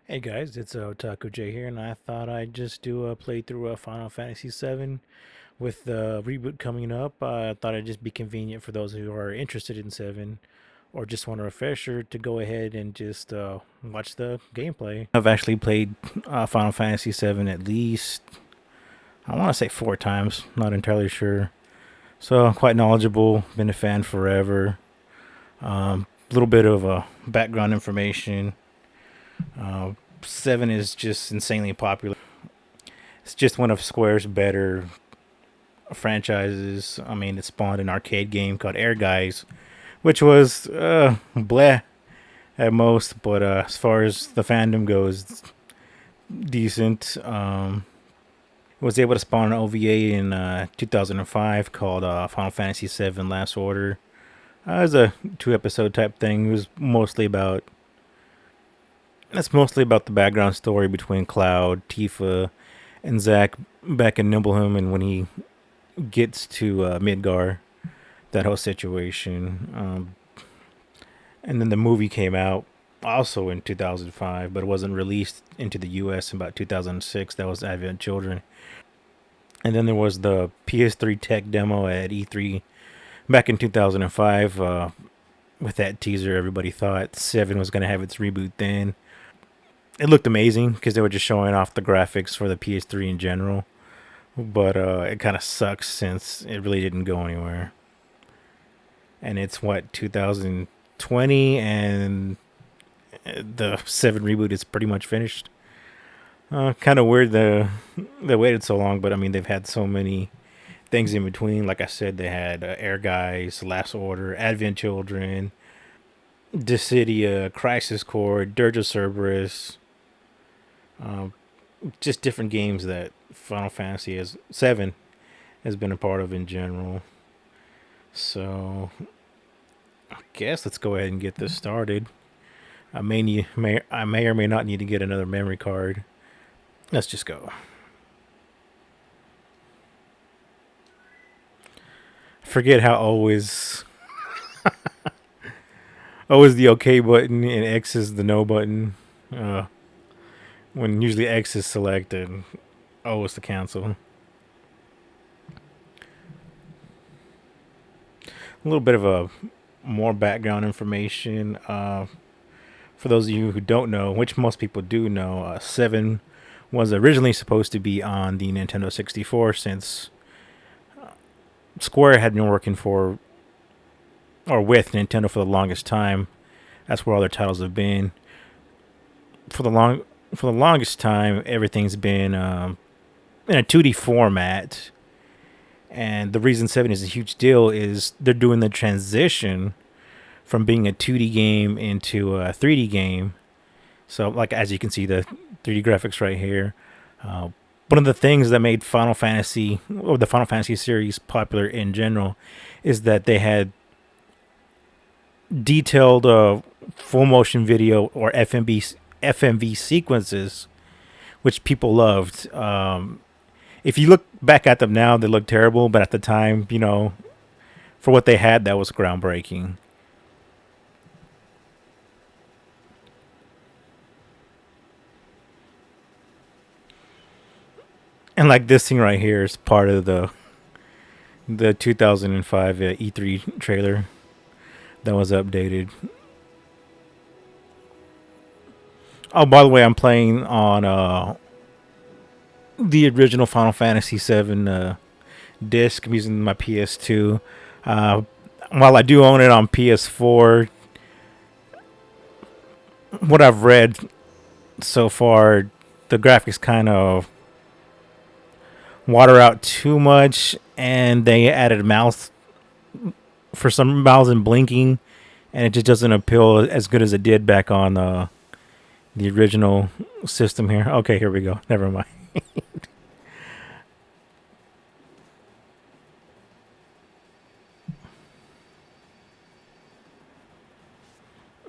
Hey guys, it's Otaku J here, and I thought I'd just do a playthrough of Final Fantasy VII with the reboot coming up. I thought it'd just be convenient for those who are interested in 7 or just want a refresher to go ahead and just watch the gameplay. I've actually played Final Fantasy VII at least, I want to say 4 times, not entirely sure. So I'm quite knowledgeable, been a fan forever. A little bit of background information. Uh, 7 is just insanely popular. It's just one of Square's better franchises. I mean, it spawned an arcade game called Air Guys, which was bleh at most, but as far as the fandom goes, decent. Was able to spawn an OVA in 2005 called Final Fantasy VII Last Order. It was a 2 episode type thing. It was mostly about That's mostly about the background story between Cloud, Tifa, and Zack back in Nibelheim, and when he gets to Midgar, that whole situation. And then the movie came out also in 2005, but it wasn't released into the U.S. in about 2006. That was Advent Children. And then there was the PS3 tech demo at E3 back in 2005. With that teaser, everybody thought 7 was going to have its reboot then. It looked amazing because they were just showing off the graphics for the PS3 in general. But it kind of sucks since it really didn't go anywhere. And it's what, 2020, and the 7 reboot is pretty much finished. Kind of weird they waited so long, but I mean they've had so many things in between. Like I said, they had Air Guys, Last Order, Advent Children, Dissidia, Crisis Core, Dirge of Cerberus. Just different games that Final Fantasy 7 has been a part of in general. So I guess let's go ahead and get this started. I may or may not need to get another memory card. Let's just go. Forget how always the OK button and X is the no button. When usually X is selected, O is to cancel. A little bit of a more background information. For those of you who don't know, which most people do know, 7 was originally supposed to be on the Nintendo 64 since Square had been working for or with Nintendo for the longest time. That's where all their titles have been. For the longest time, everything's been in a 2D format. And the reason 7 is a huge deal is they're doing the transition from being a 2D game into a 3D game. So, like, as you can see, the 3D graphics right here. One of the things that made Final Fantasy, or the Final Fantasy series, popular in general is that they had detailed full motion video or FMV sequences, which people loved. If you look back at them now, they look terrible, but at the time, for what they had, that was groundbreaking. And like this thing right here is part of the 2005 E3 trailer that was updated. Oh, by the way, I'm playing on the original Final Fantasy VII disc. I'm using my PS2. While I do own it on PS4, what I've read so far, the graphics kind of water out too much, and they added mouse for some mouse and blinking, and it just doesn't appeal as good as it did back on the original system here. Okay, here we go. Never mind.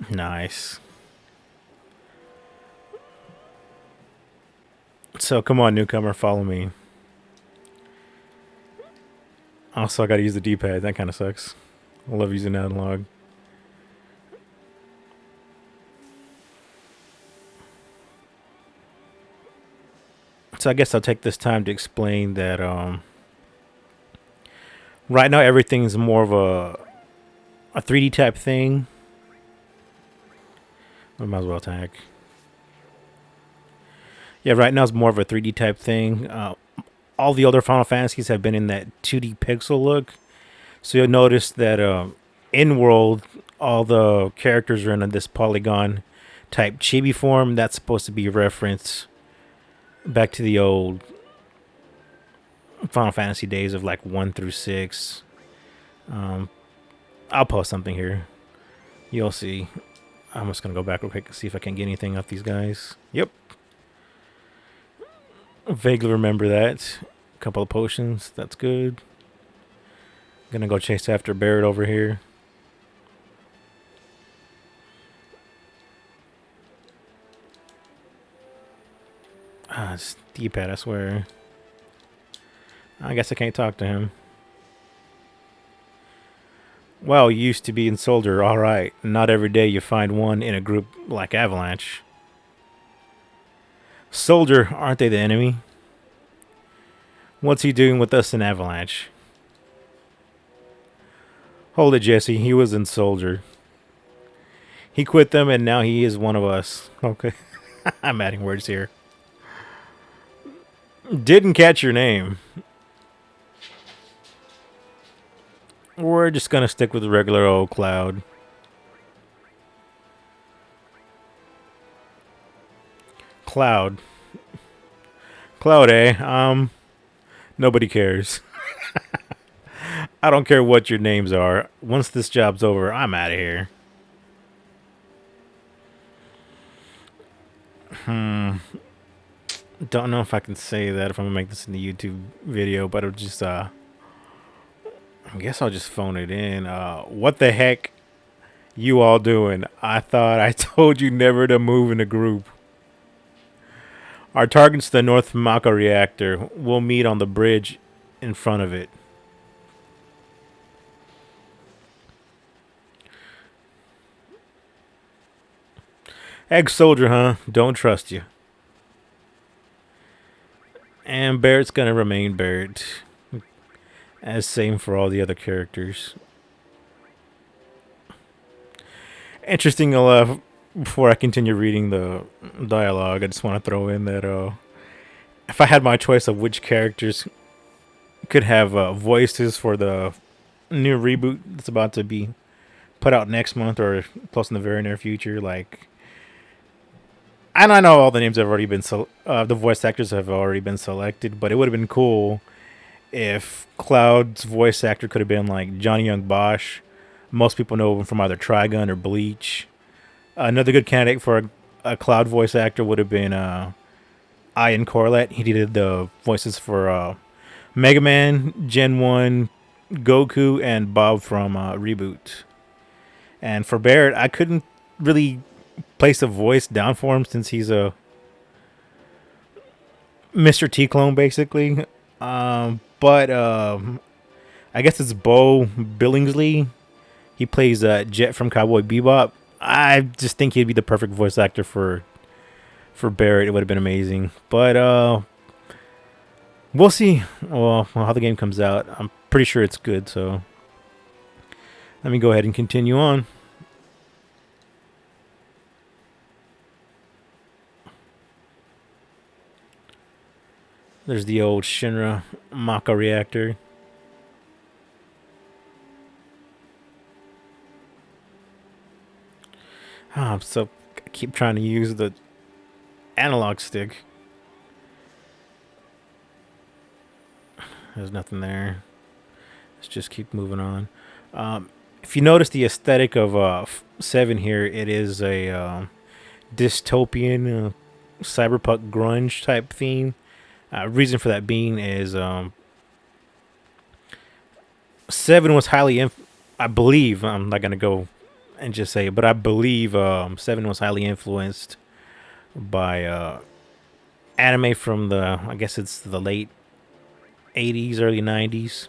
Nice. So come on, newcomer, follow me. Also, I gotta use the D-pad. That kind of sucks. I love using analog. So I guess I'll take this time to explain that right now everything's more of a 3D type thing. I might as well tag. Yeah, right now it's more of a 3D type thing. All the other Final Fantasies have been in that 2D pixel look. So you'll notice that in world, all the characters are in this polygon type chibi form. That's supposed to be a reference back to the old Final Fantasy days of like 1 through 6. I'll post something here. You'll see. I'm just going to go back real quick and see if I can get anything off these guys. Yep. Vaguely remember that. A couple of potions. That's good. Gonna go chase after Barrett over here. It's D-pad, I swear. I guess I can't talk to him. Well, you used to be in Soldier, alright. Not every day you find one in a group like Avalanche. Soldier, aren't they the enemy? What's he doing with us in Avalanche? Hold it, Jesse. He was in Soldier. He quit them and now he is one of us. Okay. I'm adding words here. Didn't catch your name. We're just gonna stick with the regular old Cloud. Cloud. Cloud, eh? Nobody cares. I don't care what your names are. Once this job's over, I'm out of here. Don't know if I can say that if I'm gonna make this in the YouTube video, but it'll just I guess I'll just phone it in. What the heck you all doing? I thought I told you never to move in a group. Our target's the North Mako reactor. We'll meet on the bridge in front of it. Ex-soldier, huh? Don't trust you. And Barrett's gonna remain Barrett. As same for all the other characters. Interesting before I continue reading the dialogue, I just want to throw in that if I had my choice of which characters could have voices for the new reboot that's about to be put out next month or close in the very near future, like I know all the names have already been the voice actors have already been selected, but it would have been cool if Cloud's voice actor could have been like Johnny Young Bosch. Most people know him from either Trigun or Bleach. Another good candidate for a Cloud voice actor would have been Ian Corlett. He did the voices for Mega Man, Gen 1, Goku, and Bob from Reboot. And for Barrett, I couldn't really place a voice down for him since he's a Mr. T clone, basically. But I guess it's Bo Billingsley. He plays Jet from Cowboy Bebop. I just think he'd be the perfect voice actor for Barrett. It would have been amazing. But we'll see. Well, how the game comes out. I'm pretty sure it's good. So let me go ahead and continue on. There's the old Shinra Maka reactor. So I keep trying to use the analog stick. There's nothing there. Let's just keep moving on. If you notice the aesthetic of 7 here, it is a dystopian cyberpunk grunge type theme. Reason for that being is 7 was highly I believe, I'm not going to go and just say it, but I believe 7 was highly influenced by anime from I guess it's the late 80s, early 90s.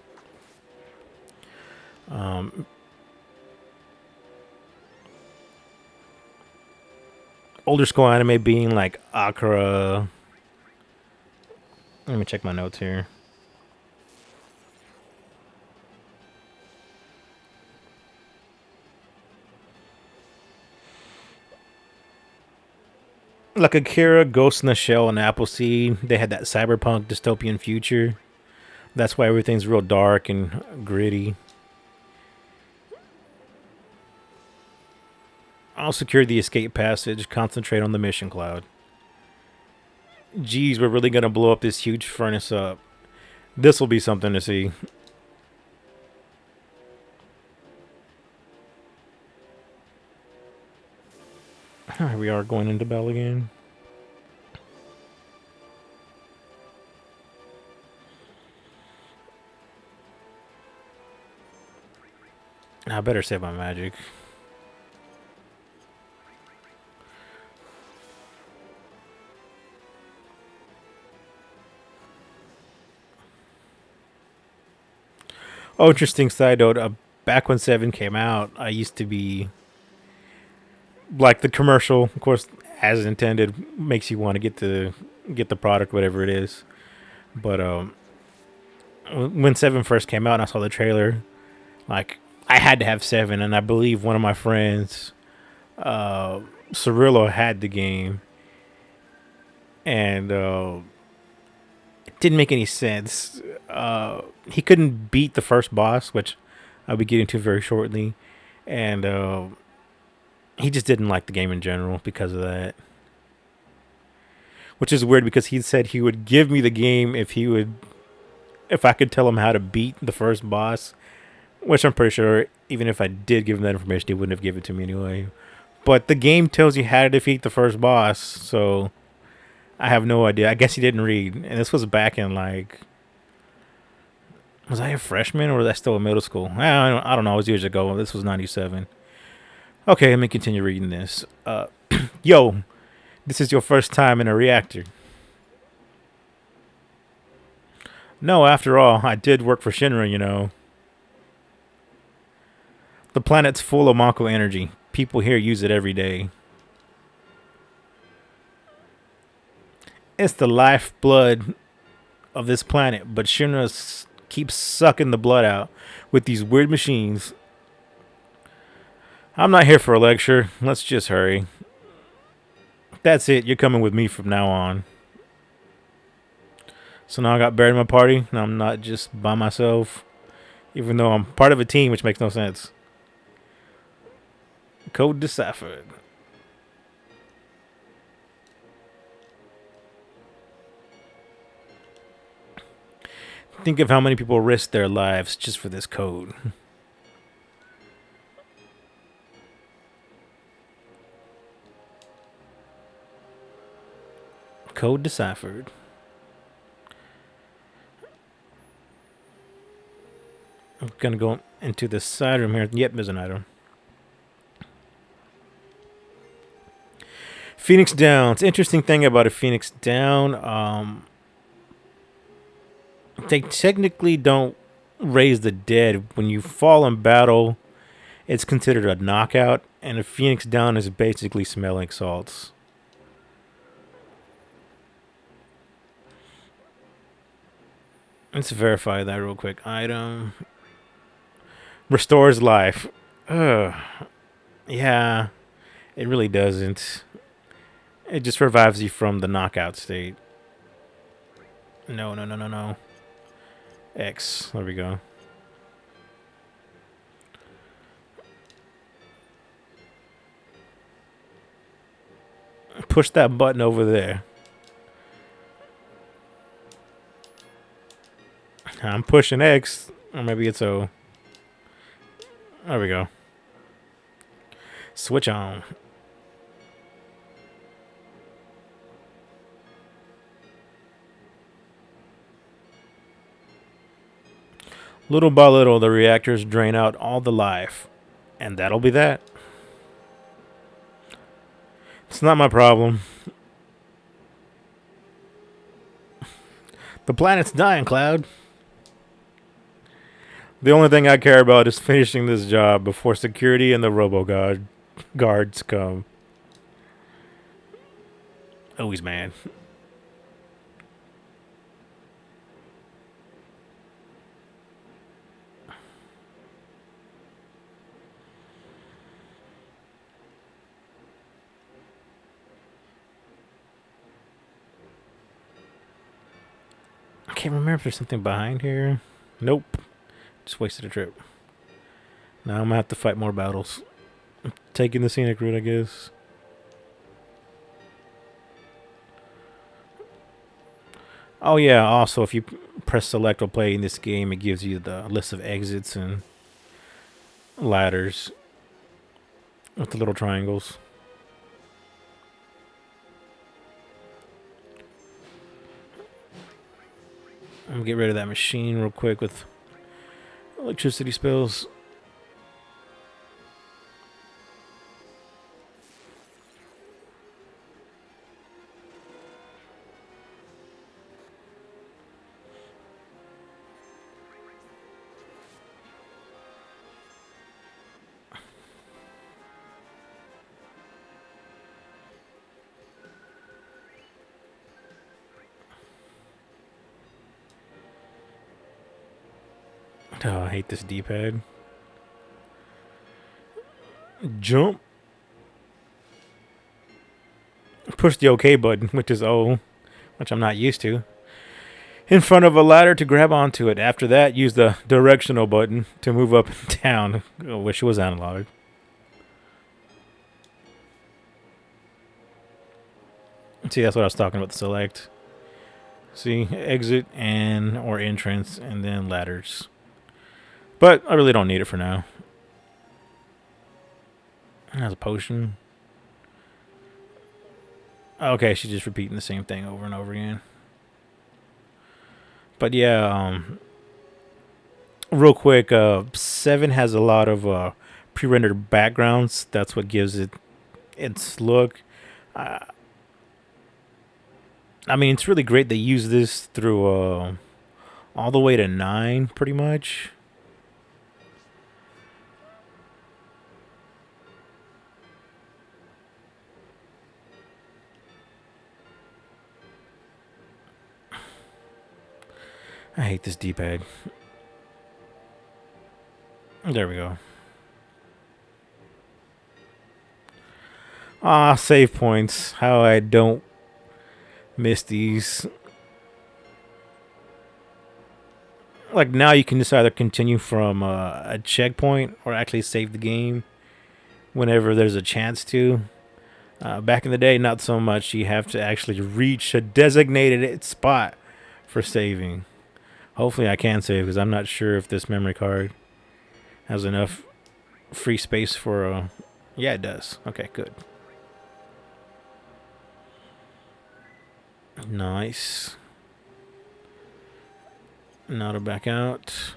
Older school anime being like Akira, Let me check my notes here. Like Akira, Ghost in the Shell, and Appleseed, they had that cyberpunk dystopian future. That's why everything's real dark and gritty. I'll secure the escape passage, concentrate on the mission cloud. Geez, we're really gonna blow up this huge furnace up. This will be something to see. Here we are going into Bell again. I better save my magic. Oh, interesting side note. Back when 7 came out, I used to be like the commercial, of course, as intended, makes you want to get the product, whatever it is. But when 7 first came out and I saw the trailer, like I had to have 7, and I believe one of my friends, Cirillo, had the game, and it didn't make any sense. He couldn't beat the first boss, which I'll be getting to very shortly, and he just didn't like the game in general because of that. Which is weird because he said he would give me the game if I could tell him how to beat the first boss. Which I'm pretty sure, even if I did give him that information, he wouldn't have given it to me anyway. But the game tells you how to defeat the first boss, so I have no idea. I guess he didn't read, and this was back in like, was I a freshman or was I still in middle school? I don't know. It was years ago. This was '97. Okay, let me continue reading this. Yo, this is your first time in a reactor. No, after all, I did work for Shinra, you know. The planet's full of Mako energy. People here use it every day. It's the lifeblood of this planet, but Shinra keeps sucking the blood out with these weird machines. I'm not here for a lecture. Let's just hurry. That's it. You're coming with me from now on. So now I got buried in my party, and I'm not just by myself, even though I'm part of a team, which makes no sense. Code deciphered. Think of how many people risk their lives just for this code. Code deciphered. I'm gonna go into the side room here. Yep, there's an item. Phoenix Down. It's an interesting thing about a Phoenix Down. They technically don't raise the dead. When you fall in battle, it's considered a knockout, and a Phoenix Down is basically smelling salts. Let's verify that real quick. Item restores life. Ugh. Yeah, it really doesn't. It just revives you from the knockout state. No, no, no, no, no. X. There we go. Push that button over there. I'm pushing X. Or maybe it's O. There we go. Switch on. Little by little, the reactors drain out all the life. And that'll be that. It's not my problem. The planet's dying, Cloud. The only thing I care about is finishing this job before security and the guards come. Oh, he's mad. can't remember if there's something behind here. Nope. Just wasted a trip. Now I'm gonna have to fight more battles. Taking the scenic route, I guess. Oh yeah, also if you press select while playing this game, it gives you the list of exits and ladders with the little triangles. I'm gonna get rid of that machine real quick with electricity spills. Oh, I hate this D-pad. Jump. Push the OK button, which is O, which I'm not used to. In front of a ladder to grab onto it. After that, use the directional button to move up and down. I wish it was analog. See, that's what I was talking about, the select. See, exit and or entrance, and then ladders. But I really don't need it for now. Has a potion. Okay, she's just repeating the same thing over and over again. But yeah, real quick, 7 has a lot of pre-rendered backgrounds. That's what gives it its look. I mean, it's really great they use this through all the way to 9, pretty much. I hate this D-pad. There we go. Ah, save points. How I don't miss these. Like now you can just either continue from a checkpoint or actually save the game whenever there's a chance to. Back in the day, not so much. You have to actually reach a designated spot for saving. Hopefully I can save because I'm not sure if this memory card has enough free space for yeah, it does. Okay, good. Nice. Now to back out.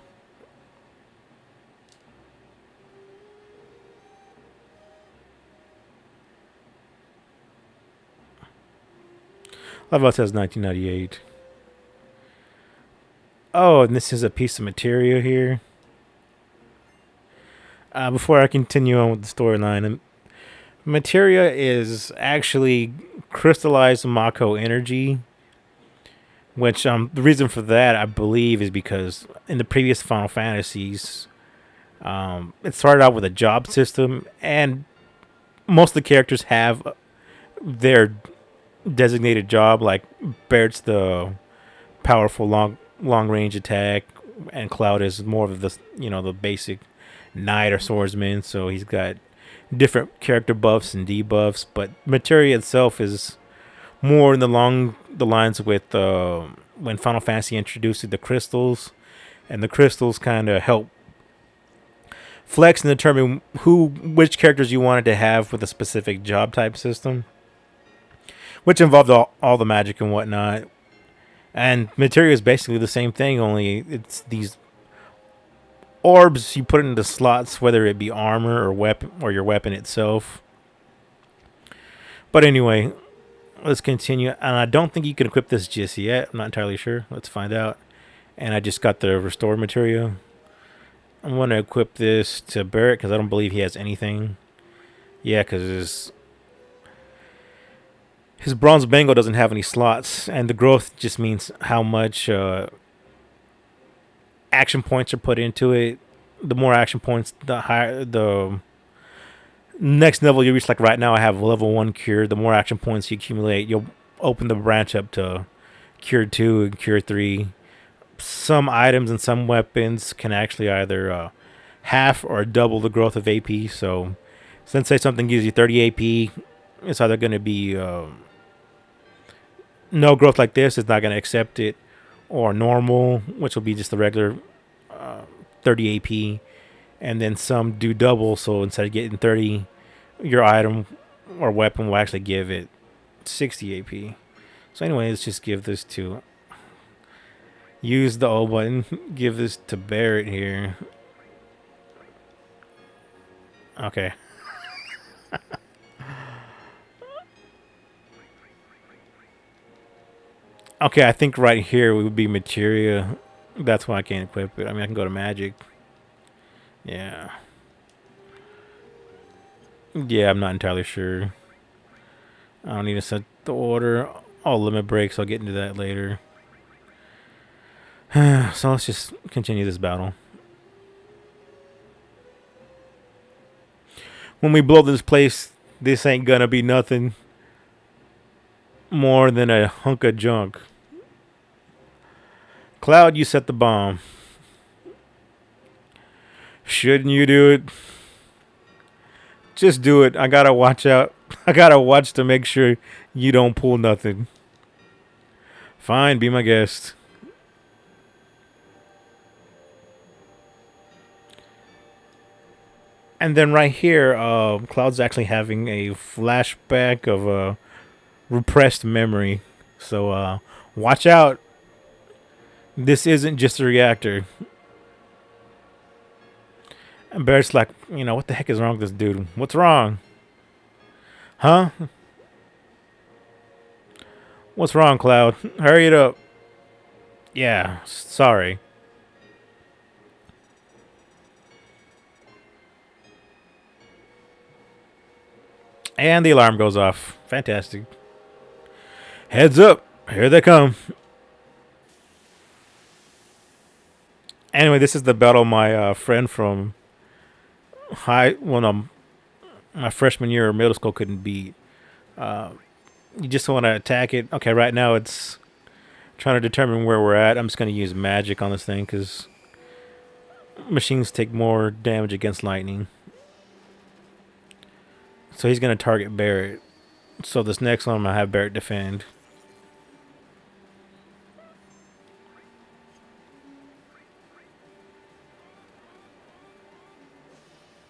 Love says 1998. Oh, and this is a piece of material here. Before I continue on with the storyline, materia is actually crystallized Mako energy, which the reason for that I believe is because in the previous Final Fantasies, it started out with a job system, and most of the characters have their designated job. Like Barrett's the powerful long range attack, and Cloud is more of the the basic knight or swordsman. So he's got different character buffs and debuffs, but materia itself is more in the lines with when Final Fantasy introduced the crystals, and the crystals kind of help flex and determine which characters you wanted to have with a specific job type system, which involved all the magic and whatnot. And materia is basically the same thing, only it's these orbs you put into slots, whether it be armor or weapon or your weapon itself. But anyway, let's continue. And I don't think you can equip this just yet. I'm not entirely sure. Let's find out. And I just got the restored material. I'm going to equip this to Barrett because I don't believe he has anything. Yeah, because his bronze bangle doesn't have any slots, and the growth just means how much action points are put into it. The more action points, the higher the next level you reach. Like right now, I have level 1 cure. The more action points you accumulate, you'll open the branch up to cure 2 and cure 3. some items and some weapons can actually either half or double the growth of AP. So, since say something gives you 30 AP, it's either going to be no growth like this. It's not going to accept it, or normal, which will be just the regular 30 AP, and then some do double. So instead of getting 30, your item or weapon will actually give it 60 AP. So anyway, let's just give this to use the O button. Give this to Barrett here. Okay. Okay, I think right here would be materia. That's why I can't equip it. I mean, I can go to magic. Yeah. Yeah, I'm not entirely sure. I don't need to set the order. All limit breaks. I'll get into that later. So let's just continue this battle. When we blow this place, this ain't gonna be nothing more than a hunk of junk. Cloud, you set the bomb. Shouldn't you do it? Just do it. I gotta watch out. I gotta watch to make sure you don't pull nothing. Fine, be my guest. And then right here, Cloud's actually having a flashback of a repressed memory. So watch out. This isn't just a reactor. And Barrett's like, what the heck is wrong with this dude? What's wrong? Huh? What's wrong, Cloud? Hurry it up. Yeah, sorry. And the alarm goes off. Fantastic. Heads up. Here they come. Anyway, this is the battle my friend from my freshman year of middle school couldn't beat. You just want to attack it. Okay, right now it's trying to determine where we're at. I'm just going to use magic on this thing because machines take more damage against lightning. So he's going to target Barrett. So this next one I'm going to have Barrett defend.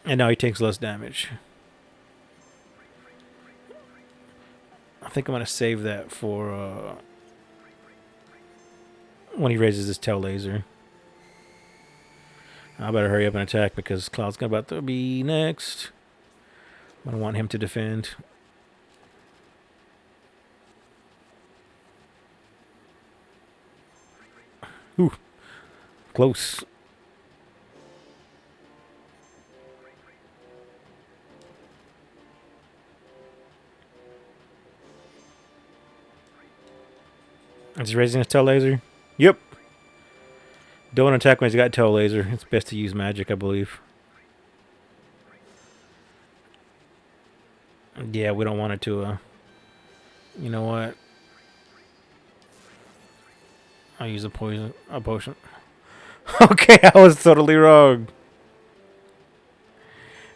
And now he takes less damage. I think I'm going to save that for when he raises his tail laser. I better hurry up and attack because Cloud's about to be next. I don't want him to defend. Ooh, close. Is he raising his tail laser? Yep. Don't attack when he's got tail laser. It's best to use magic, I believe. Yeah, we don't want it to, you know what? I'll use a potion. Okay, I was totally wrong.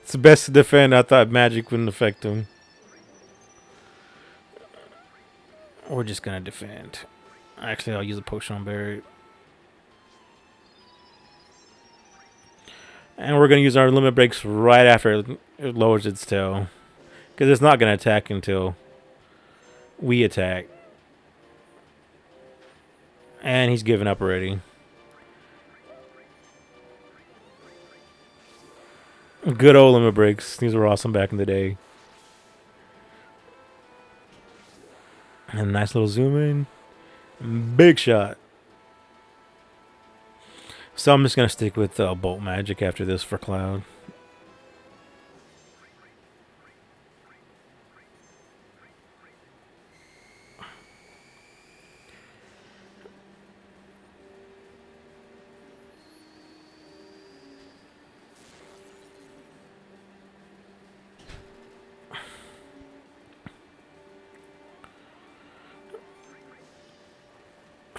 It's best to defend. I thought magic wouldn't affect him. We're just gonna defend. Actually, I'll use a potion on Barrett. And we're gonna use our limit breaks right after it lowers its tail. Because it's not gonna attack until we attack. And he's given up already. Good old limit breaks. These were awesome back in the day. And a nice little zoom in. Big shot. So I'm just going to stick with bolt magic after this for Cloud.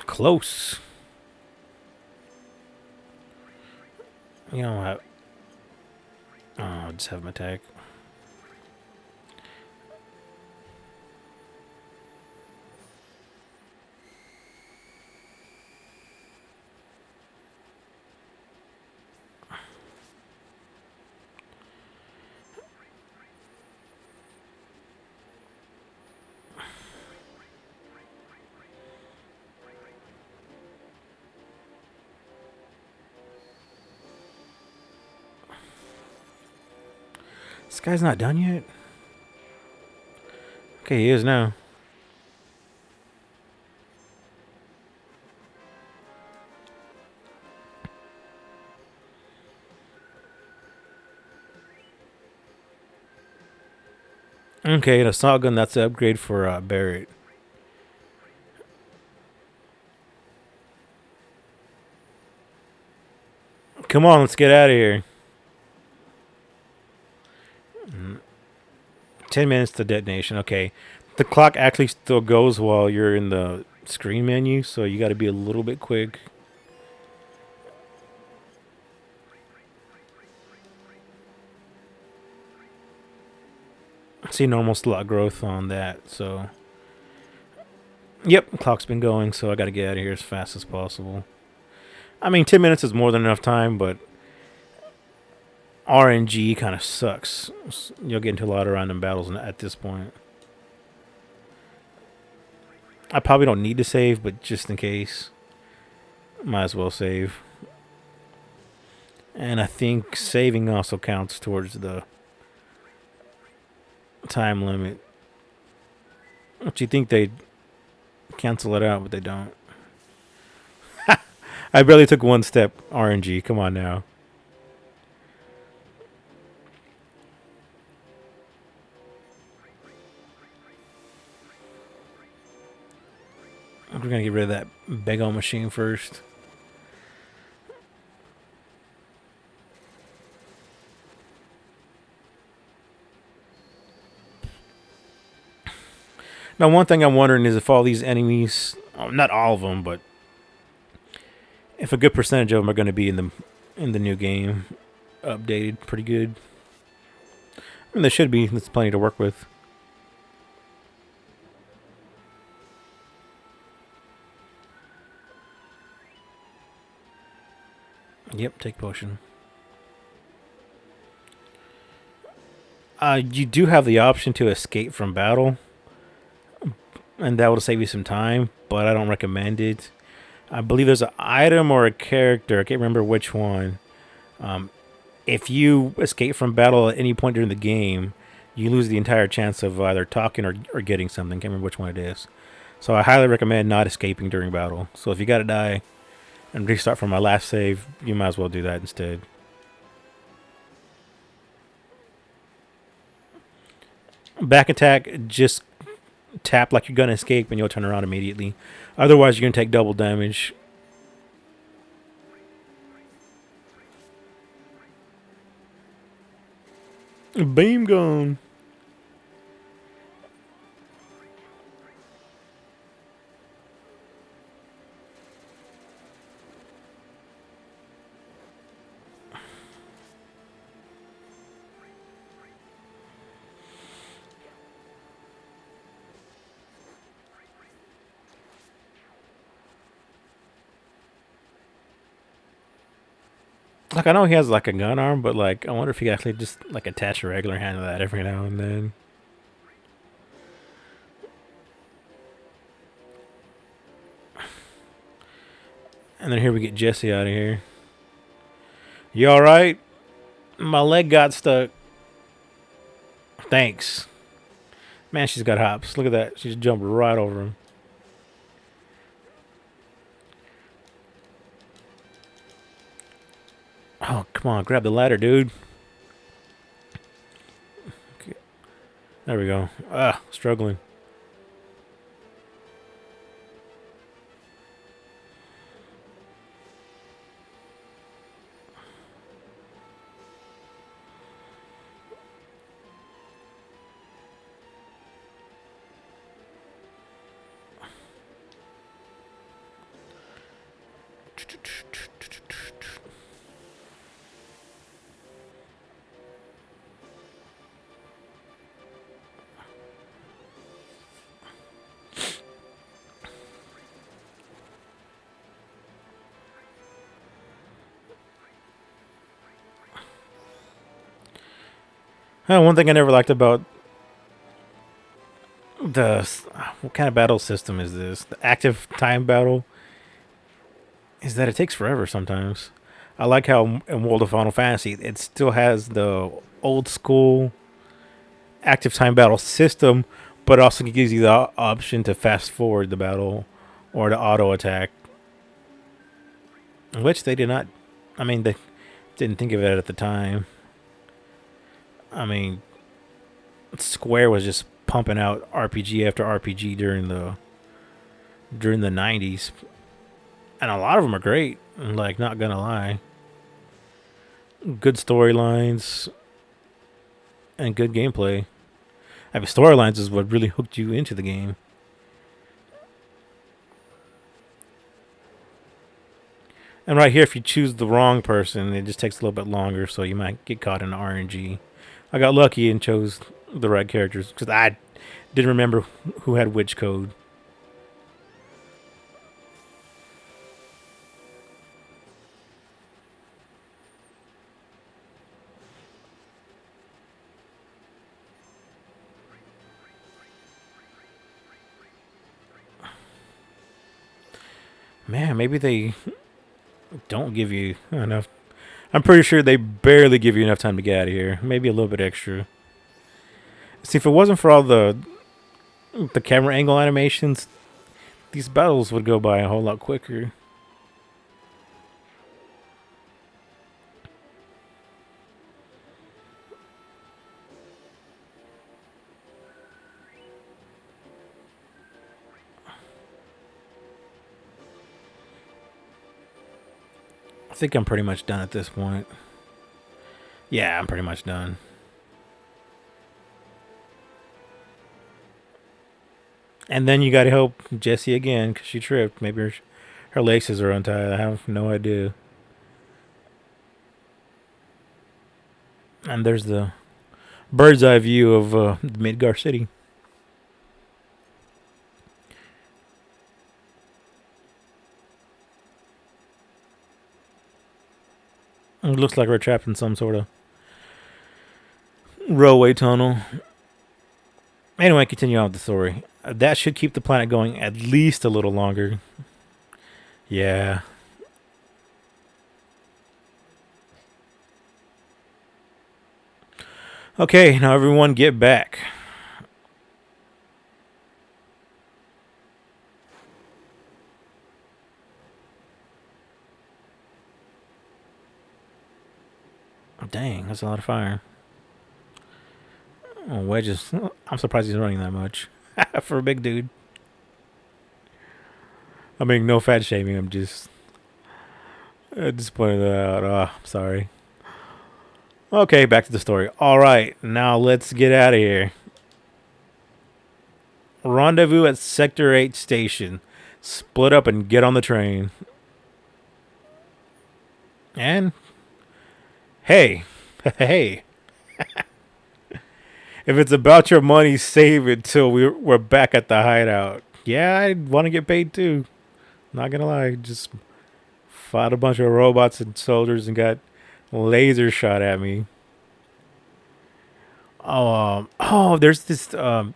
Close. You know what? Oh, I'll just have him attack. This guy's not done yet? Okay, he is now. Okay, the assault gun, that's the upgrade for Barrett. Come on, let's get out of here. 10 minutes to detonation. Okay. The clock actually still goes while you're in the screen menu, so you got to be a little bit quick. See normal slot growth on that, so. Yep, clock's been going, so I got to get out of here as fast as possible. I mean, 10 minutes is more than enough time, but RNG kind of sucks. You'll get into a lot of random battles at this point. I probably don't need to save, but just in case, might as well save. And I think saving also counts towards the time limit. But you think they'd cancel it out, but they don't. I barely took one step, RNG. Come on now. We're going to get rid of that big old machine first. Now, one thing I'm wondering is if all these enemies, not all of them, but if a good percentage of them are going to be in the new game, updated pretty good. I mean, there should be. There's plenty to work with. Yep, take potion. You do have the option to escape from battle, and that will save you some time, but I don't recommend it. I believe there's an item or a character, I can't remember which one. If you escape from battle at any point during the game, you lose the entire chance of either talking or getting something. Can't remember which one it is. So I highly recommend not escaping during battle. So if you gotta die and restart from my last save, you might as well do that instead. Back attack, just tap like you're gonna escape and you'll turn around immediately. Otherwise, you're gonna take double damage. Beam gone. Like I know he has like a gun arm, but like I wonder if he actually just like attach a regular hand to that every now and then. And then here we get Jesse out of here. You all right? My leg got stuck. Thanks. Man, she's got hops. Look at that. She just jumped right over him. Oh, come on. Grab the ladder, dude. Okay. There we go. Struggling. One thing I never liked about the what kind of battle system is this? The active time battle is that it takes forever sometimes. I like how in World of Final Fantasy it still has the old school active time battle system, but also gives you the option to fast forward the battle or to auto attack, which they did not. I mean, they didn't think of it at the time. I mean, Square was just pumping out RPG after RPG during the 90s, and a lot of them are great. Like, not gonna lie, good storylines and good gameplay. I mean, storylines is what really hooked you into the game. And right here, if you choose the wrong person, it just takes a little bit longer, so you might get caught in RNG. I got lucky and chose the right characters because I didn't remember who had which code. Man, maybe they don't give you enough. I'm pretty sure they barely give you enough time to get out of here. Maybe a little bit extra. See, if it wasn't for all the camera angle animations, these battles would go by a whole lot quicker. I think I'm pretty much done at this point. Yeah, I'm pretty much done. And then you gotta help Jessie again because she tripped. Maybe her laces are untied. I have no idea. And there's the bird's eye view of Midgar City. It looks like we're trapped in some sort of railway tunnel. Anyway, continue on with the story. That should keep the planet going at least a little longer. Yeah. Okay, now everyone get back. Dang, that's a lot of fire. Oh, Wedges. I'm surprised he's running that much. For a big dude. I mean, no fat shaming. I'm just pointing that out. Oh, I'm sorry. Okay, back to the story. All right, now let's get out of here. Rendezvous at Sector 8 station. Split up and get on the train. And hey, hey. If it's about your money, save it till we're back at the hideout. Yeah, I want to get paid too. Not gonna lie, just fought a bunch of robots and soldiers and got laser shot at me. There's this. I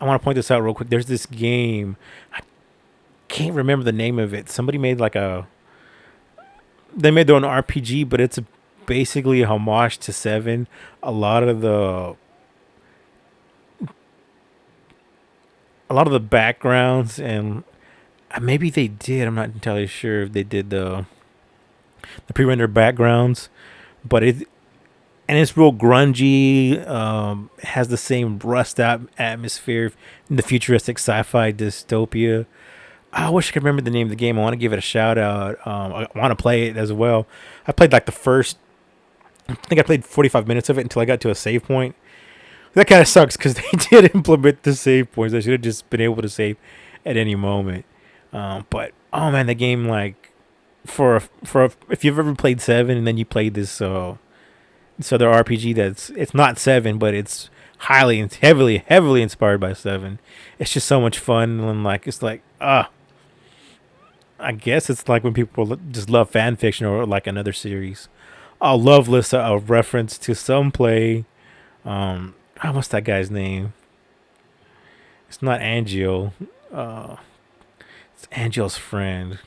want to point this out real quick. There's this game. I can't remember the name of it. Somebody made like a. They made their own RPG, but it's basically a homage to Seven. A lot of the. A lot of the backgrounds and maybe they did. I'm not entirely sure if they did the pre-rendered backgrounds, but it's real grungy. Has the same rust atmosphere in the futuristic sci-fi dystopia. I wish I could remember the name of the game. I want to give it a shout out. I want to play it as well. I played like the first. I think I played 45 minutes of it until I got to a save point. That kind of sucks because they did implement the save points. I should have just been able to save at any moment. But oh man, the game like if you've ever played Seven and then you played this other RPG it's not Seven, but it's heavily inspired by Seven. It's just so much fun and like it's like I guess it's like when people just love fan fiction or like another series. A love list, a reference to some play What's that guy's name? It's not Angio. Uh, it's Angio's friend.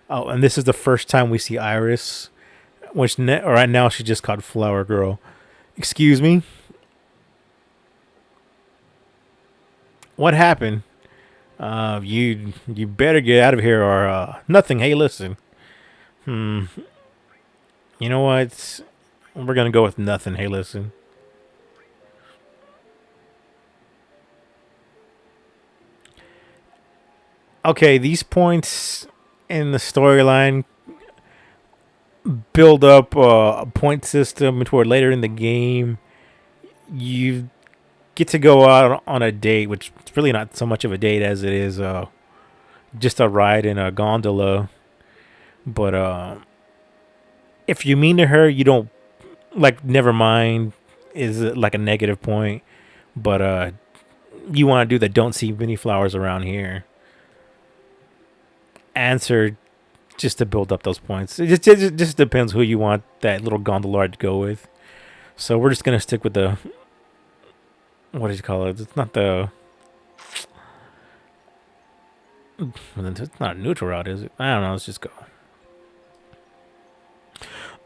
Oh, and this is the first time we see Iris, which right now she's just called Flower Girl. Excuse me. What happened? You better get out of here or nothing. Hey, listen. Hmm. You know what? We're gonna go with nothing. Hey, listen. Okay, these points in the storyline build up a point system toward later in the game. You get to go out on a date, which is really not so much of a date as it is just a ride in a gondola. But if you mean to her, you don't like. Never mind, is like a negative point. But you want to do the don't see many flowers around here. Answer just to build up those points. It just depends who you want that little gondola to go with. So we're just gonna stick with the what do you call it? It's not the it's not a neutral route, is it? I don't know. Let's just go.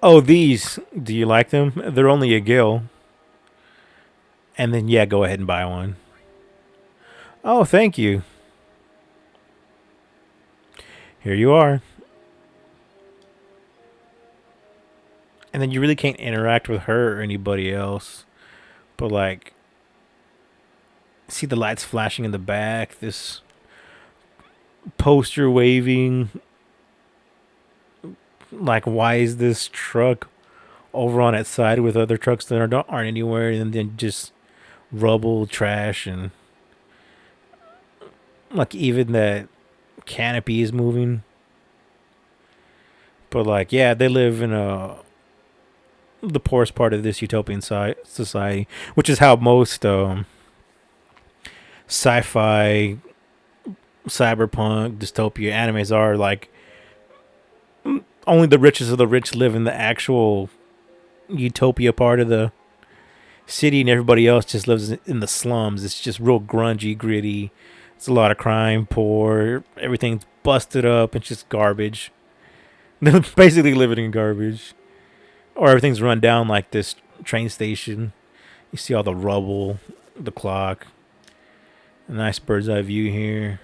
Oh, these. Do you like them? They're only a gill. And then yeah, go ahead and buy one. Oh, thank you. Here you are. And then you really can't interact with her or anybody else. But like, see the lights flashing in the back. This poster waving. Like, why is this truck over on its side with other trucks that aren't anywhere, and then just rubble, trash, and like even that canopy is moving. But like, yeah, they live in the poorest part of this utopian society, which is how most sci-fi, cyberpunk, dystopia animes are. Like, only the richest of the rich live in the actual utopia part of the city, and everybody else just lives in the slums. It's just real grungy, gritty. It's a lot of crime, poor. Everything's busted up. It's just garbage. They're basically living in garbage. Or everything's run down like this train station. You see all the rubble, the clock. A nice bird's eye view here.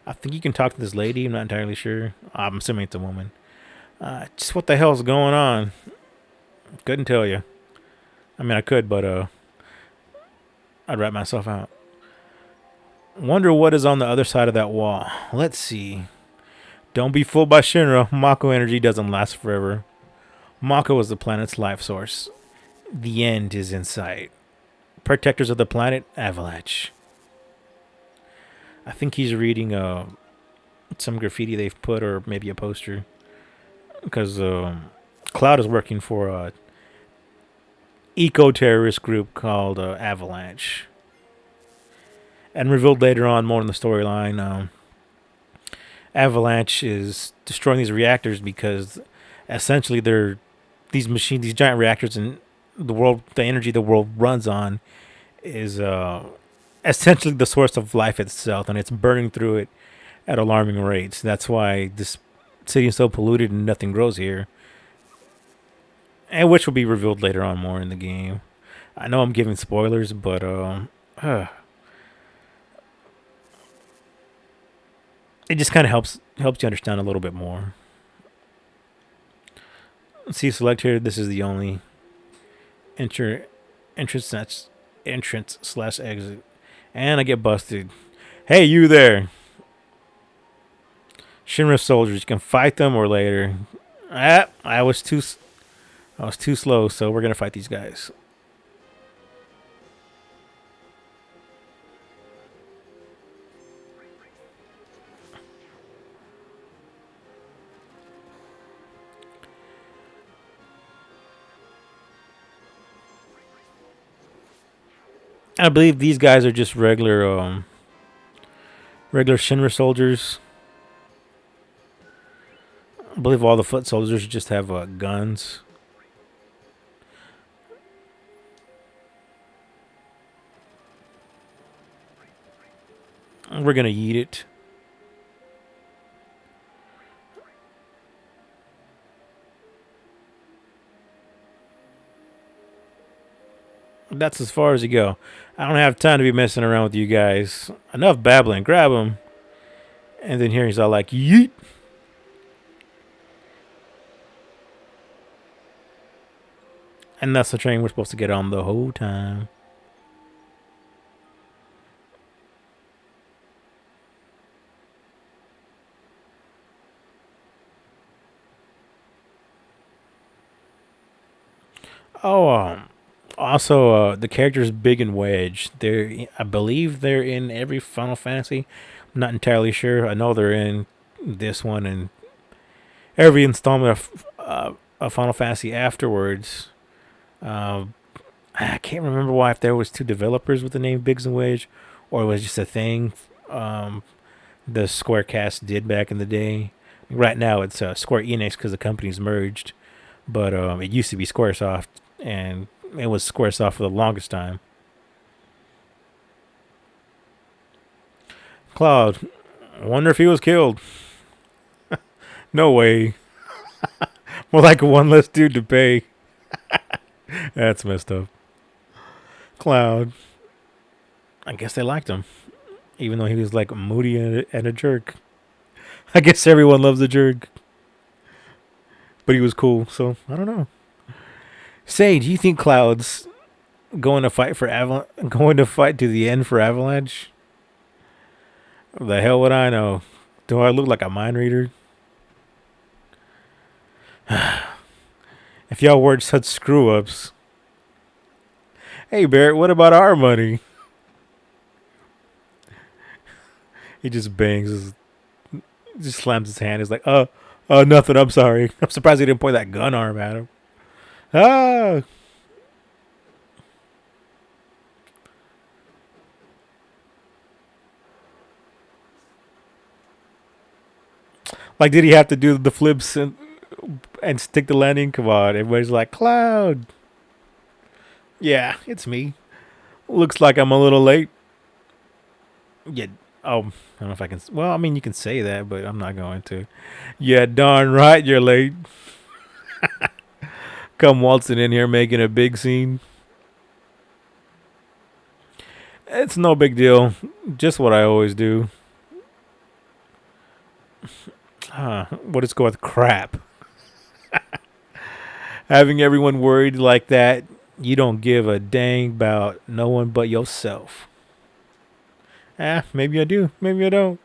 I think you can talk to this lady. I'm not entirely sure. I'm assuming it's a woman. Just what the hell's going on? Couldn't tell you. I mean, I could, but I'd rat myself out. Wonder what is on the other side of that wall. Let's see. Don't be fooled by Shinra. Mako energy doesn't last forever. Mako is the planet's life source. The end is in sight. Protectors of the planet, Avalanche. I think he's reading some graffiti they've put, or maybe a poster. Because Cloud is working for a eco-terrorist group called Avalanche. And revealed later on more in the storyline, Avalanche is destroying these reactors because essentially they're these giant reactors, and the energy the world runs on is essentially the source of life itself, and it's burning through it at alarming rates. That's why this city is so polluted and nothing grows here, and which will be revealed later on more in the game. I know I'm giving spoilers, but it just kind of helps you understand a little bit more. See, select here. This is the only enter entrance entrance slash exit, and I get busted. Hey, you there? Shinra soldiers. You can fight them or later. I was too slow, so we're gonna fight these guys. I believe these guys are just regular Shinra soldiers. I believe all the foot soldiers just have guns. We're gonna eat it. That's as far as you go. I don't have time to be messing around with you guys. Enough babbling. Grab him. And then here he's all like, yeet. And that's the train we're supposed to get on the whole time. Oh, also, the characters Big and Wedge. I believe they're in every Final Fantasy. I'm not entirely sure. I know they're in this one and every installment of Final Fantasy afterwards. Uh, I can't remember why if there was two developers with the name Biggs and Wedge, or it was just a thing um, the Squarecast did back in the day. Right now it's Square Enix because the companies merged, but it used to be SquareSoft, and it was SquareSoft for the longest time. Cloud, I wonder if he was killed. No way. More like one less dude to pay. That's messed up. Cloud. I guess they liked him, even though he was like moody and a jerk. I guess everyone loves a jerk, but he was cool. So I don't know. Say, do you think Cloud's going to fight to the end for Avalanche? The hell would I know? Do I look like a mind reader? If y'all weren't such screw ups. Hey Barrett, what about our money? He just just slams his hand. He's like, nothing. I'm sorry. I'm surprised he didn't point that gun arm at him. Ah, like did he have to do the flips and stick the landing? Come on, everybody's like, Cloud. Yeah, it's me. Looks like I'm a little late. Yeah. Oh, I don't know if I can. Well, I mean, you can say that, but I'm not going to. Yeah, darn right, you're late. Come waltzing in here making a big scene. It's no big deal. Just what I always do. What is go with crap? Having everyone worried like that, you don't give a dang about no one but yourself. Maybe I do. Maybe I don't.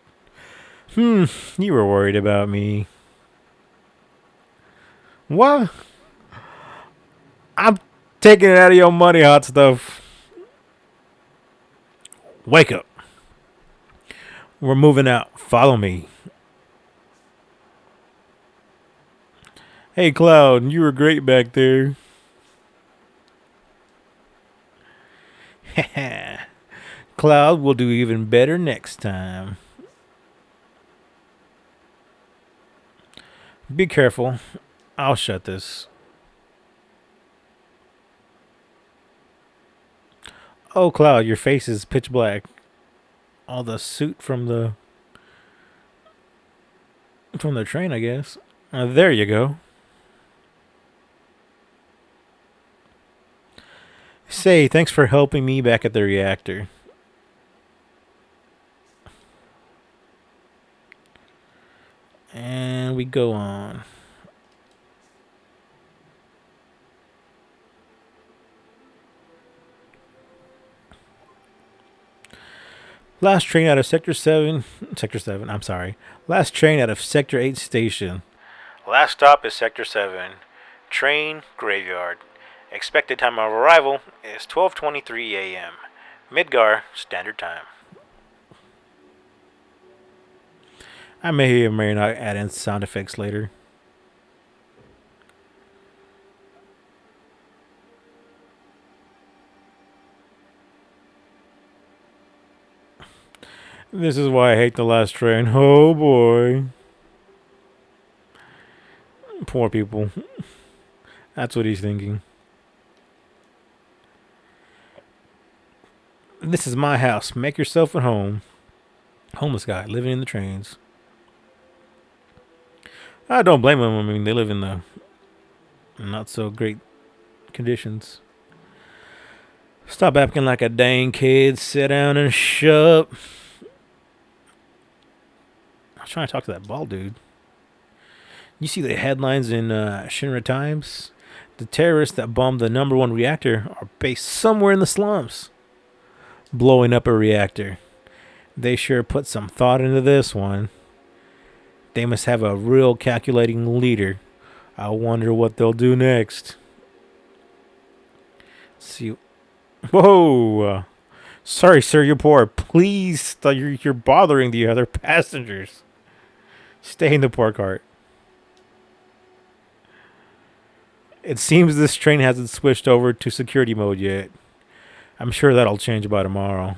You were worried about me. What? I'm taking it out of your money, hot stuff. Wake up. We're moving out. Follow me. Hey, Cloud, you were great back there. Cloud will do even better next time. Be careful. I'll shut this. Oh, Cloud, your face is pitch black. All the soot from the train, I guess. There you go. Say, thanks for helping me back at the reactor. And we go on. Last train out of Sector 7. Sector 7, I'm sorry. Last train out of Sector 8 station. Last stop is Sector 7. Train graveyard. Expected time of arrival is 12:23 a.m. Midgar Standard Time. I may or may not add in sound effects later. This is why I hate the last train. Oh boy. Poor people. That's what he's thinking. This is my house. Make yourself at home. Homeless guy living in the trains. I don't blame them. I mean, they live in the not so great conditions. Stop acting like a dang kid. Sit down and shut up. I was trying to talk to that bald dude. You see the headlines in Shinra Times? The terrorists that bombed the #1 reactor are based somewhere in the slums. Blowing up a reactor. They sure put some thought into this one. They must have a real calculating leader. I wonder what they'll do next. Let's see. Whoa! Sorry, sir, you're poor. Please, you're bothering the other passengers. Stay in the poor cart. It seems this train hasn't switched over to security mode yet. I'm sure that'll change by tomorrow.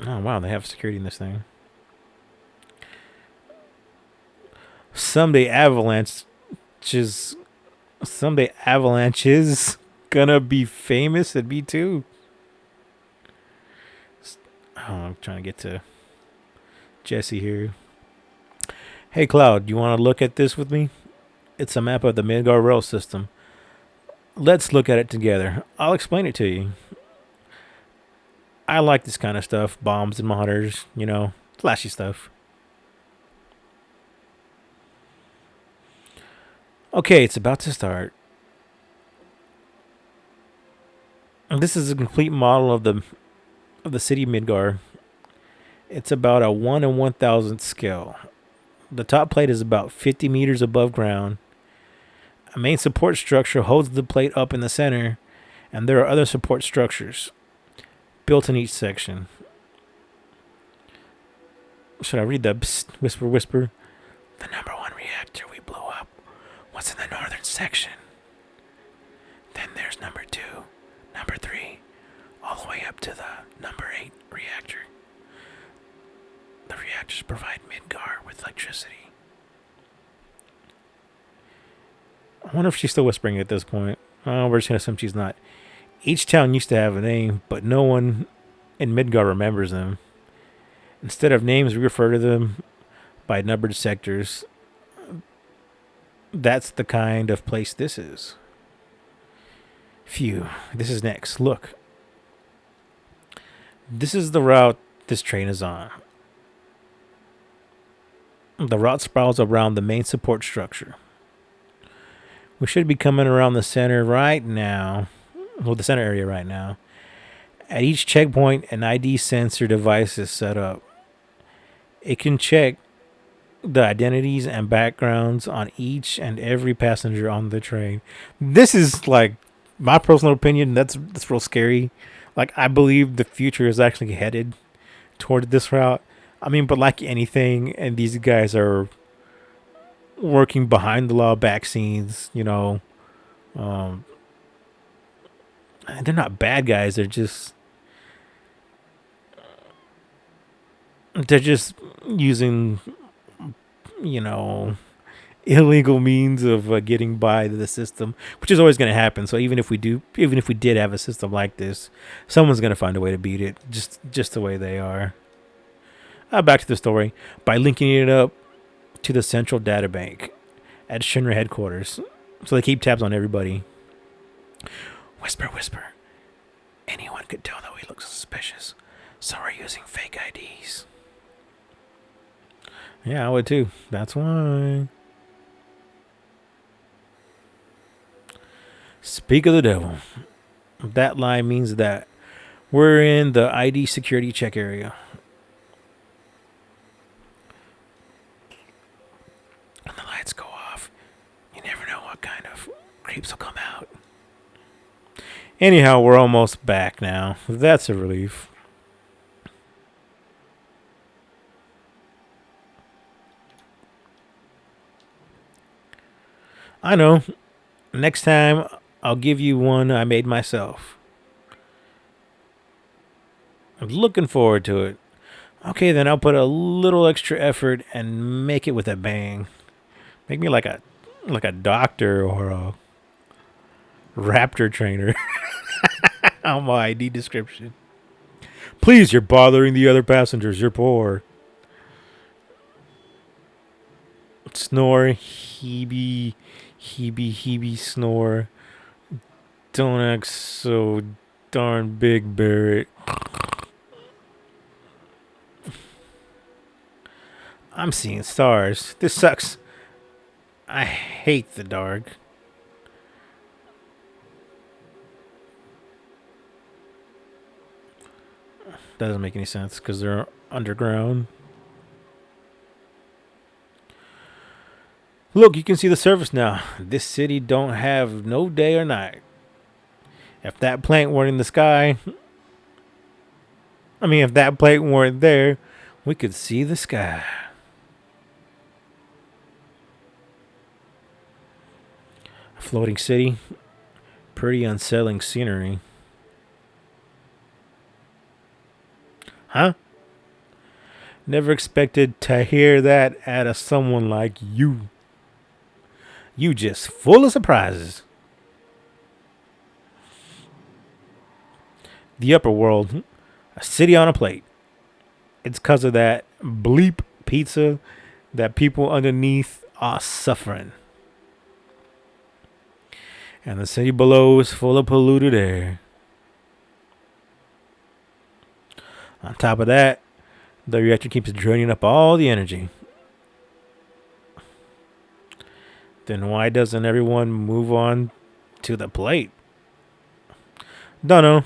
Oh, wow, they have security in this thing. Someday Avalanche's gonna be famous at B2. Oh, I'm trying to get to Jesse here. Hey, Cloud, you want to look at this with me? It's a map of the Midgar rail system. Let's look at it together. I'll explain it to you. I like this kind of stuff. Bombs and monitors, flashy stuff. Okay, it's about to start. This is a complete model of the city Midgar. It's about a 1 in 1,000 scale. The top plate is about 50 meters above ground. A main support structure holds the plate up in the center, and there are other support structures built in each section. Should I read the psst, whisper, whisper? The #1 reactor we blew up was in the northern section. Then there's #2, #3, all the way up to the #8 reactor. The reactors provide Midgar with electricity. I wonder if she's still whispering at this point. Oh, we're just going to assume she's not. Each town used to have a name, but no one in Midgar remembers them. Instead of names, we refer to them by numbered sectors. That's the kind of place this is. Phew, this is next. Look. This is the route this train is on. The route spirals around the main support structure. We should be coming around the center right now. Well, the center area right now. At each checkpoint, an ID sensor device is set up. It can check the identities and backgrounds on each and every passenger on the train. This is like my personal opinion. That's real scary. Like, I believe the future is actually headed toward this route. I mean, but like anything, and these guys are working behind the law back scenes, they're not bad guys. They're just using, illegal means of getting by the system, which is always going to happen. So even if we did have a system like this, someone's going to find a way to beat it, just the way they are. Back to the story. By linking it up to the central data bank at Shinra headquarters, so they keep tabs on everybody. Whisper, whisper. Anyone could tell that we look suspicious, so we're using fake IDs. Yeah, I would too. That's why. Speak of the devil. That line means that we're in the ID security check area. When the lights go off, you never know what kind of creeps will come out. Anyhow, we're almost back now. That's a relief. I know. Next time, I'll give you one I made myself. I'm looking forward to it. Okay, then I'll put a little extra effort and make it with a bang. Make me like a doctor or a raptor trainer on my ID description. Please, you're bothering the other passengers. You're poor. Snore, heebie, snore. Don't act so darn big, Barrett. I'm seeing stars. This sucks. I hate the dark. That doesn't make any sense because they're underground. Look, you can see the surface now. This city don't have no day or night. If that plane weren't in the sky, if that plane weren't there, we could see the sky. A floating city, pretty unsettling scenery. Huh? Never expected to hear that out of someone like you. You just full of surprises. The upper world, a city on a plate. It's because of that bleep pizza that people underneath are suffering. And the city below is full of polluted air. On top of that, the reactor keeps draining up all the energy. Then why doesn't everyone move on to the plate? Don't know.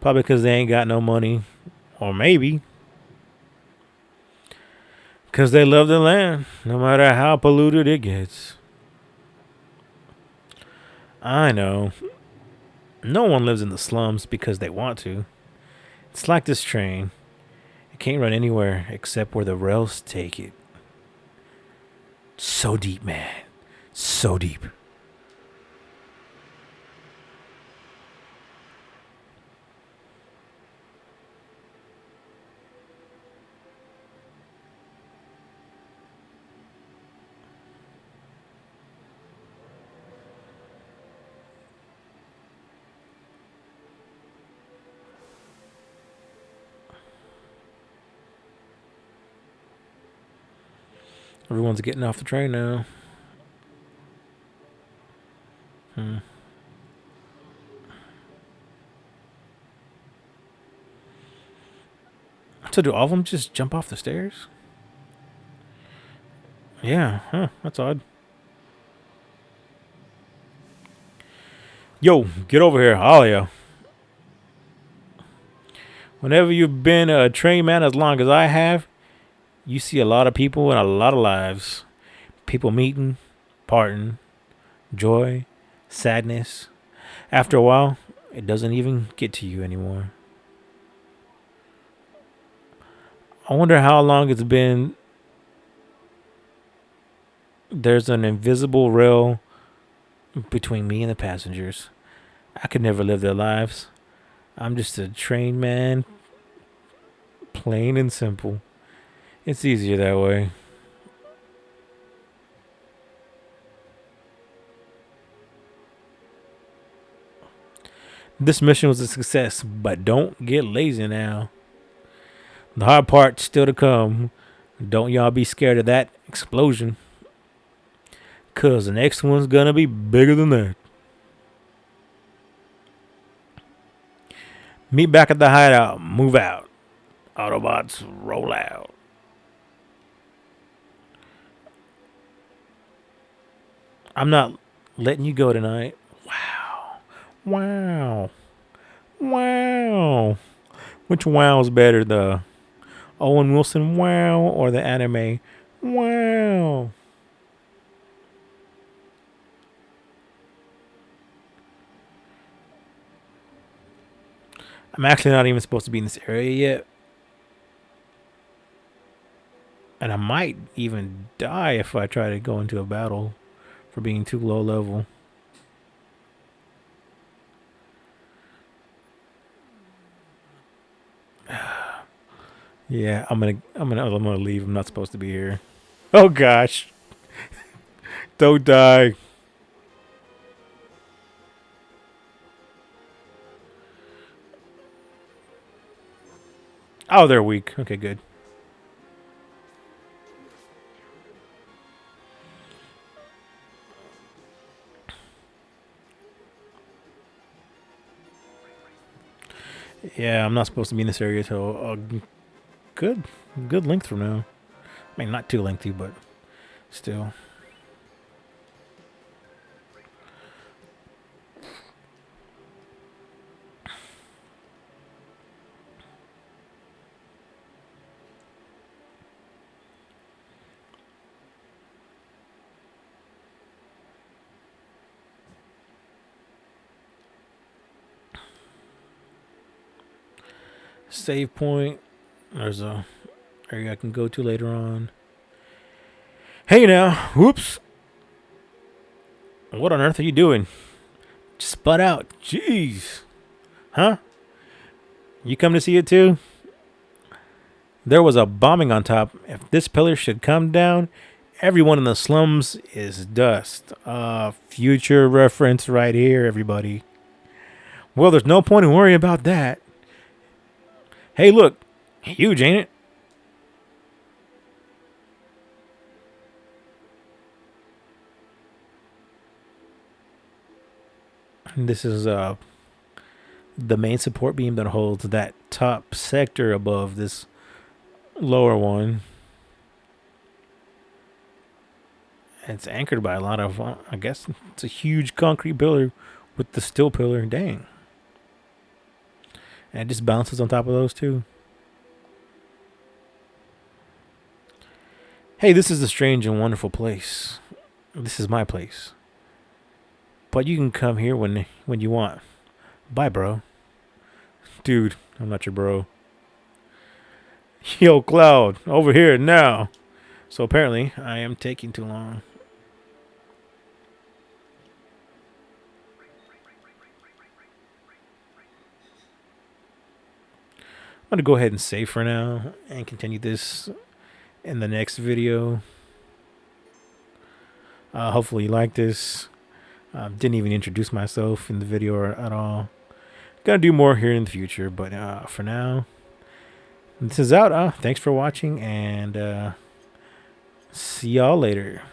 Probably because they ain't got no money. Or maybe because they love the land, no matter how polluted it gets. I know. No one lives in the slums because they want to. It's like this train. It can't run anywhere except where the rails take it. So deep, man. So deep. Everyone's getting off the train now. So do all of them just jump off the stairs? Yeah, that's odd. Yo, get over here, all of you. Whenever you've been a train man as long as I have, you see a lot of people and a lot of lives. People meeting, parting, joy, sadness. After a while, it doesn't even get to you anymore. I wonder how long it's been. There's an invisible rail between me and the passengers. I could never live their lives. I'm just a train man, plain and simple. It's easier that way. This mission was a success, but don't get lazy now. The hard part's still to come. Don't y'all be scared of that explosion. Cause the next one's gonna be bigger than that. Meet back at the hideout. Move out. Autobots roll out. I'm not letting you go tonight. Wow. Wow. Wow. Which wow's better, the Owen Wilson wow or the anime wow? I'm actually not even supposed to be in this area yet. And I might even die if I try to go into a battle for being too low level. Yeah, I'm gonna leave. I'm not supposed to be here. Oh gosh. Don't die. Oh, they're weak. Okay, good. Yeah, I'm not supposed to be in this area till good, good length from now. I mean, not too lengthy, but still. Save point. There's a area I can go to later on. Hey now, whoops. What on earth are you doing? Just sput out. Jeez. Huh? You come to see it too? There was a bombing on top. If this pillar should come down, everyone in the slums is dust. Future reference right here, everybody. Well, there's no point in worrying about that. Hey, look. Huge, ain't it? This is the main support beam that holds that top sector above this lower one. It's anchored by a lot of, I guess it's a huge concrete pillar with the steel pillar. Dang. And it just bounces on top of those two. Hey, this is a strange and wonderful place. This is my place. But you can come here when you want. Bye, bro. Dude, I'm not your bro. Yo, Cloud, over here now. So apparently, I am taking too long. I'm going to go ahead and save for now and continue this in the next video. Hopefully you like this. Didn't even introduce myself in the video at all. Gonna do more here in the future, but for now, this is out. Thanks for watching, and see y'all later.